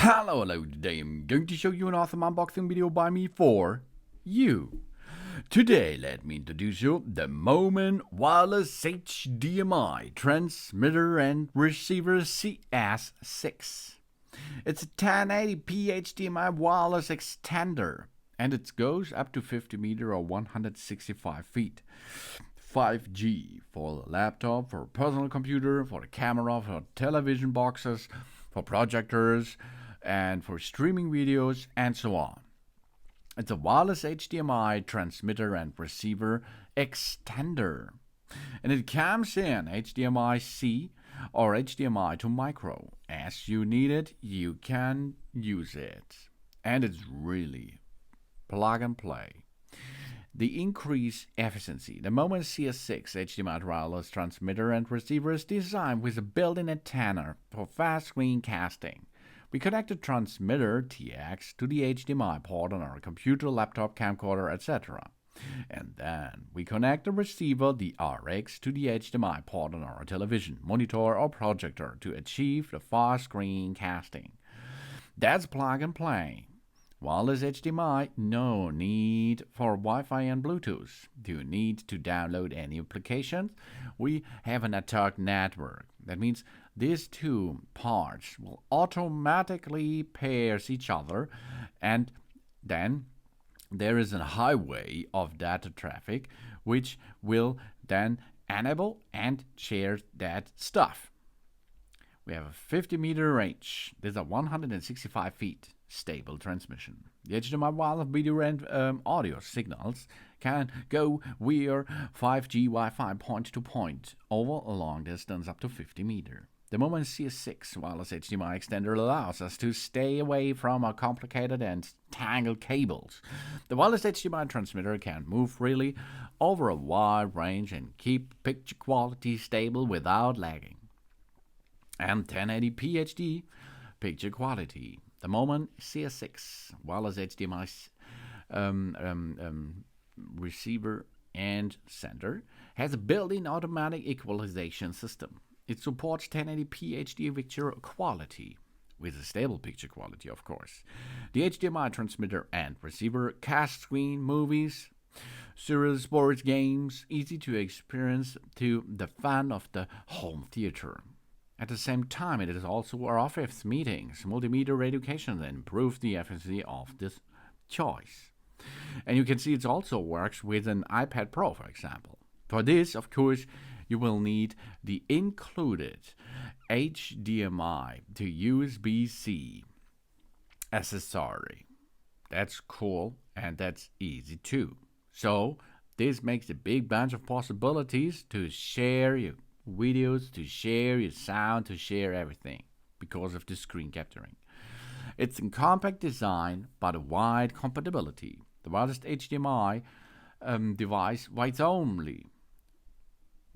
Hello, today I'm going to show you an awesome unboxing video by me for you. Today, let me introduce you the Moman wireless HDMI transmitter and receiver CS6. It's a 1080p HDMI wireless extender, and it goes up to 50 meters or 165 feet. 5G for the laptop, for a personal computer, for the camera, for television boxes, for projectors, and for streaming videos, and so on. It's a wireless HDMI transmitter and receiver extender. And it comes in HDMI-C or HDMI to micro. As you need it, you can use it. And it's really plug and play. The increased efficiency. The Moman CS6 HDMI wireless transmitter and receiver is designed with a built-in antenna for fast screencasting. We connect the transmitter TX to the HDMI port on our computer, laptop, camcorder, etc. And then we connect the receiver, the RX, to the HDMI port on our television, monitor, or projector to achieve the fast screencasting. That's plug and play. Wireless HDMI, no need for Wi-Fi and Bluetooth. Do you need to download any applications? We have a network. That means these two parts will automatically pair each other, and then there is a highway of data traffic which will then enable and share that stuff. We have a 50-meter range. These are 165 feet. Stable transmission. The HDMI wireless video and audio signals can go via 5G Wi-Fi point-to-point over a long distance up to 50 meters. The Moman CS6 wireless HDMI extender allows us to stay away from complicated and tangled cables. The wireless HDMI transmitter can move freely over a wide range and keep picture quality stable without lagging. And 1080p HD picture quality. The Moman CS6 wireless HDMI receiver and sender has a built-in automatic equalisation system. It supports 1080p HD picture quality, with a stable picture quality, of course. The HDMI transmitter and receiver cast screen movies, serial sports games, easy to experience to the fun of the home theater. At the same time, it is also our office meetings, multimedia education, and improve the efficiency of this choice. And you can see it also works with an iPad Pro, for example. For this, of course, you will need the included HDMI to USB-C accessory. That's cool, and that's easy too. So, this makes a big bunch of possibilities to share your videos, to share your sound, to share everything because of the screen capturing. It's a compact design but a wide compatibility. The wireless HDMI device weighs only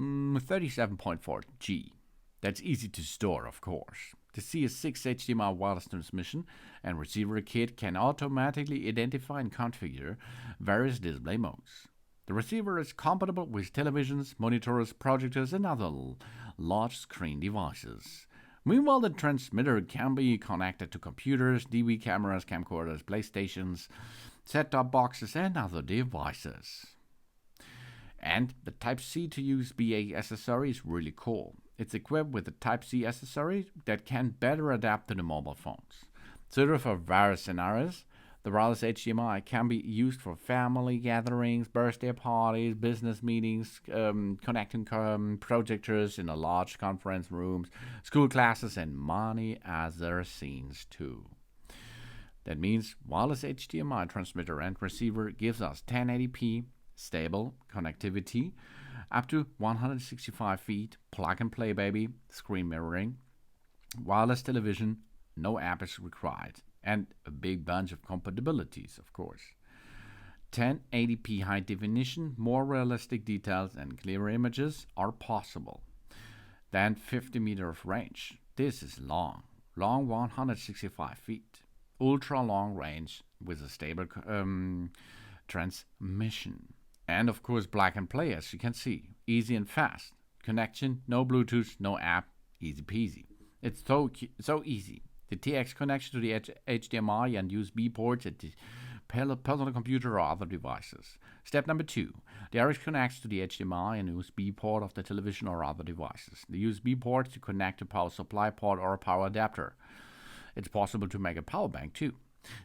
37.4 G. That's easy to store, of course. The CS6 HDMI wireless transmission and receiver kit can automatically identify and configure various display modes. The receiver is compatible with televisions, monitors, projectors, and other large screen devices. Meanwhile, the transmitter can be connected to computers, DV cameras, camcorders, PlayStations, set-top boxes, and other devices. And the Type-C to USB-A accessory is really cool. It's equipped with a Type-C accessory that can better adapt to the mobile phones. Suited for various scenarios, the wireless HDMI can be used for family gatherings, birthday parties, business meetings, connecting projectors in a large conference rooms, school classes, and many other scenes too. That means wireless HDMI transmitter and receiver gives us 1080p stable connectivity, up to 165 feet, plug and play baby, screen mirroring, wireless television, no app is required, and a big bunch of compatibilities, of course. 1080p high definition, more realistic details and clearer images are possible. Then 50 meters of range. This is long 165 feet. Ultra long range with a stable transmission. And of course, plug and play, as you can see. Easy and fast. Connection, no Bluetooth, no app, easy peasy. It's so easy. The TX connection to the HDMI and USB ports at the personal computer or other devices. Step number 2. The RX connects to the HDMI and USB port of the television or other devices. The USB port to connect to power supply port or a power adapter. It's possible to make a power bank too.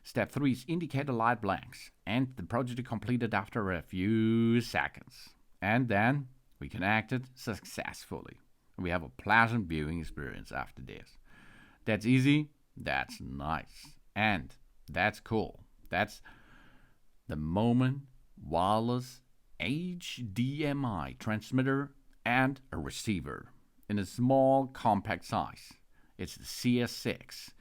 Step 3 is indicator light blanks, and the project is completed after a few seconds. And then we connected successfully. We have a pleasant viewing experience after this. That's easy, that's nice, and that's cool. That's the Moman wireless HDMI transmitter and a receiver in a small compact size. It's the CS6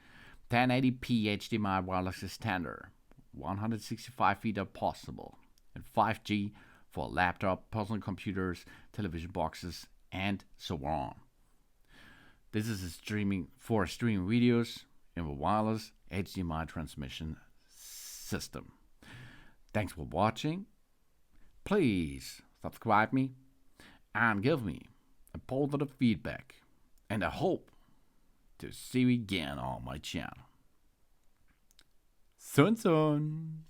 1080p HDMI wireless extender, 165 feet are possible, and 5G for laptop, personal computers, television boxes, and so on. This is streaming videos in a wireless HDMI transmission system. Thanks for watching. Please subscribe me and give me a positive feedback. And I hope to see you again on my channel. Soon.